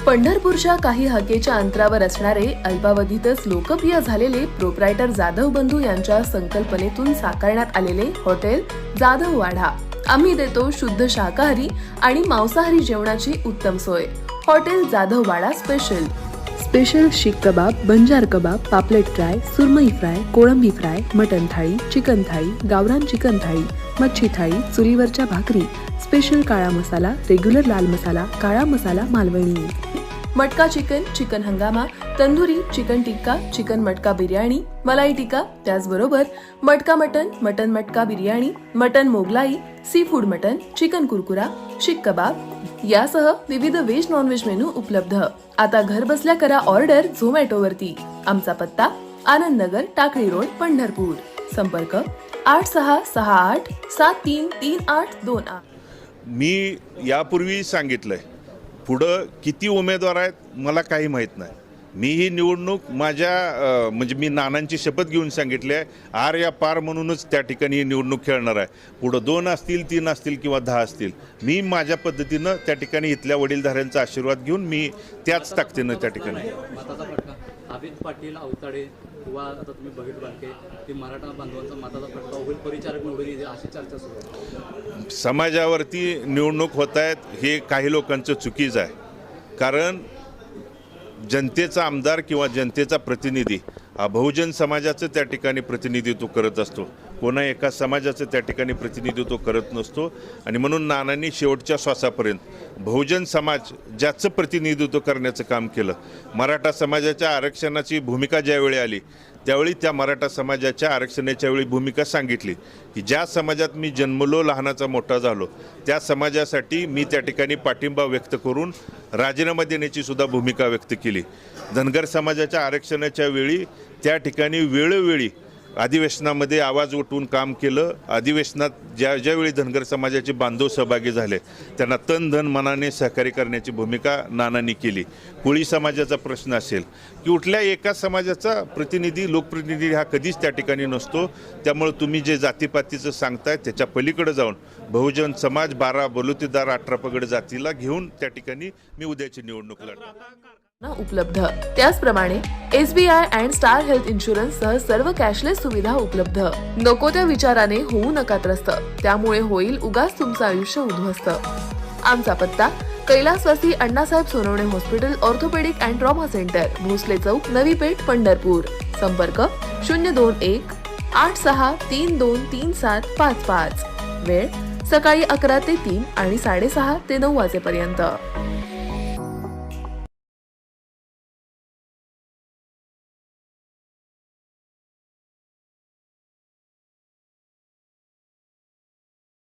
पंढरपूरच्या काही हाकेच्या अंतरावर असणारे अल्पावधीतच लोकप्रिय झालेले प्रोप्रायटर जाधव बंधू यांच्या संकल्पनेतून साकारण्यात आलेले हॉटेल जाधव वाडा. आम्ही देतो शुद्ध शाकाहारी आणि मांसाहारी जेवणाची उत्तम सोय. हॉटेल जाधव वाडा स्पेशल शीख कबाब, बंजार कबाब, पापलेट फ्राय, सुरमई फ्राय, कोळंबी फ्राय, मटन थाळी, चिकन थाळी, गावरान चिकन थाळी, मच्छी थाळी, चुलीवरच्या भाकरी, स्पेशल काळा मसाला, रेग्युलर लाल मसाला, काळा मसाला मालवणी, मटका चिकन, चिकन हंगामा, तंदुरी, चिकन टिक्का, चिकन मटका बिर्याणी, मलाई टिक्का, त्याचबरोबर मटका मटन, मटन मटका biryani, mutton Mughlai, seafood mutton, chicken कुरकुरा, शीख कबाब यासह विविध व्हेज नॉन व्हेज मेनू उपलब्ध. आता घर बसल्या करा ऑर्डर झोमॅटोवरती. आमचा पत्ता आनंद नगर, टाकळी रोड, पंढरपूर. संपर्क 8668733828. मी यापूर्वी सांगितलंय, पुढं किती उमेदवार आहेत मला काही माहीत नाही. मी ही निवडणूक म्हणजे मी नानांची शपथ घेऊन सांगितली आहे, आर या पार म्हणूनच त्या ठिकाणी ही निवडणूक खेळणार आहे. पुढं 2 असतील, 3 असतील किंवा 10 असतील, मी माझ्या पद्धतीनं त्या ठिकाणी इथल्या वडीलधाऱ्यांचा आशीर्वाद घेऊन मी त्याच ताकदीनं त्या ठिकाणी. अभित पाटील अवताडे किंवा आता तुम्ही बघितलं की मराठा बांधवांचा मताचा फटका होईल, परिचारक निवडून येईल अशी चर्चा सुरू आहे. समाजावरती निवडणूक होत आहेत हे काही लोकांचं चुकीचं आहे. कारण जनतेचा आमदार किंवा जनतेचा प्रतिनिधी हा बहुजन समाजाचं त्या ठिकाणी प्रतिनिधित्व करत असतो, कोणा एका समाजाचं त्या ठिकाणी प्रतिनिधित्व करत नसतो. आणि म्हणून नानांनी शेवटच्या श्वासापर्यंत बहुजन समाज ज्याचं प्रतिनिधित्व करण्याचं काम केलं. मराठा समाजाच्या आरक्षणाची भूमिका ज्यावेळी आली त्यावेळी त्या मराठा समाजाच्या आरक्षणाच्या वेळी भूमिका सांगितली की ज्या समाजात मी जन्मलो, लहानाचा मोठा झालो, त्या समाजासाठी मी त्या ठिकाणी पाठिंबा व्यक्त करून राजीनामा देण्याची सुद्धा भूमिका व्यक्त केली. धनगर समाजाच्या आरक्षणाच्या वेळी त्या ठिकाणी वेळोवेळी अधिवेशनामध्ये आवाज उठवून काम केलं. अधिवेशनात ज्यावेळी धनगर समाजाचे बांधव सहभागी झाले त्यांना तन धन मनाने सहकार्य करण्याची भूमिका नानांनी केली. कोळी समाजाचा प्रश्न असेल की कुठल्या एका समाजाचा प्रतिनिधी, लोकप्रतिनिधी हा कधीच त्या ठिकाणी नसतो. त्यामुळे तुम्ही जे जातीपातीचं सांगताय त्याच्या पलीकडे जाऊन बहुजन समाज 12 बलुतेदार 18 पगड जातीला घेऊन त्या ठिकाणी मी उद्याची निवडणूक लढणार. उपलब्ध. त्याचप्रमाणे SBI and star health insurance सह सर्व कॅशलेस सुविधा उपलब्ध. नको त्या विचाराने होऊ नका त्रस्त, त्यामुळे होईल उगाच तुमचं आयुष्य उद्ध्वस्त. आमचा पत्ता कैलासवासी Annasaheb Sonawane hospital, orthopedic and trauma centre, Bhosale Chowk, Navi Peth, Pandharpur. संपर्क 021-86323755. वेळ सकाळी 11 ते 3 आणि 6:30 ते 9 वाजेपर्यंत.